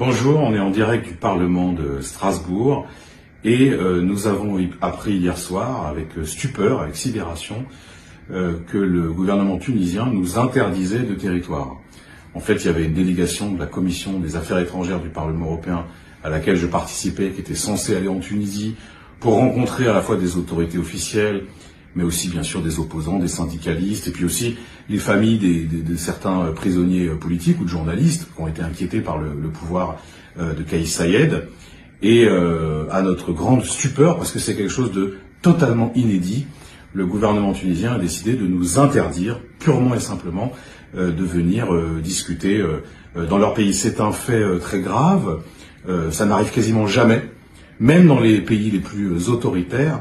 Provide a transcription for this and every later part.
Bonjour, on est en direct du Parlement de Strasbourg et nous avons appris hier soir avec stupeur, avec sidération, que le gouvernement tunisien nous interdisait de territoire. En fait, il y avait une délégation de la Commission des Affaires étrangères du Parlement européen à laquelle je participais, qui était censée aller en Tunisie pour rencontrer à la fois des autorités officielles, mais aussi bien sûr des opposants, des syndicalistes, et puis aussi les familles de certains prisonniers politiques ou de journalistes qui ont été inquiétés par le pouvoir de Kais Saied. Et à notre grande stupeur, parce que c'est quelque chose de totalement inédit, le gouvernement tunisien a décidé de nous interdire, purement et simplement, de venir discuter dans leur pays. C'est un fait très grave, ça n'arrive quasiment jamais, même dans les pays les plus autoritaires,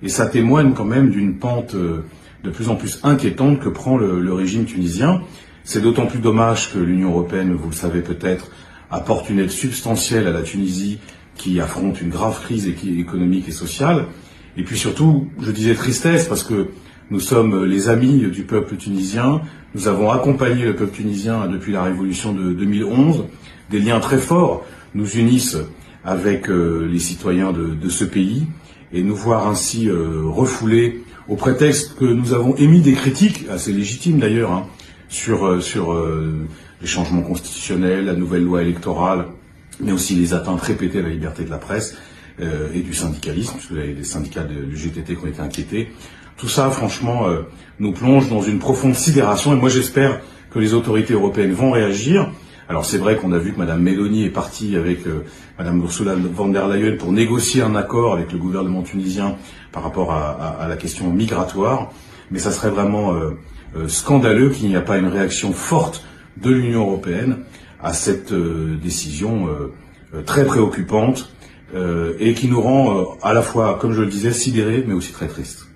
et ça témoigne quand même d'une pente de plus en plus inquiétante que prend le régime tunisien. C'est d'autant plus dommage que l'Union européenne, vous le savez peut-être, apporte une aide substantielle à la Tunisie qui affronte une grave crise économique et sociale. Et puis surtout, je disais tristesse, parce que nous sommes les amis du peuple tunisien, nous avons accompagné le peuple tunisien depuis la révolution de 2011, des liens très forts nous unissent avec les citoyens de ce pays, et nous voir ainsi refoulés au prétexte que nous avons émis des critiques, assez légitimes d'ailleurs, sur les changements constitutionnels, la nouvelle loi électorale, mais aussi les atteintes répétées à la liberté de la presse et du syndicalisme, parce que les syndicats du GTT qui ont été inquiétés. Tout ça, franchement, nous plonge dans une profonde sidération, et moi j'espère que les autorités européennes vont réagir. Alors c'est vrai qu'on a vu que Mme Meloni est partie avec Mme Ursula von der Leyen pour négocier un accord avec le gouvernement tunisien par rapport à la question migratoire, mais ça serait vraiment scandaleux qu'il n'y ait pas une réaction forte de l'Union européenne à cette décision très préoccupante et qui nous rend à la fois, comme je le disais, sidérés, mais aussi très tristes.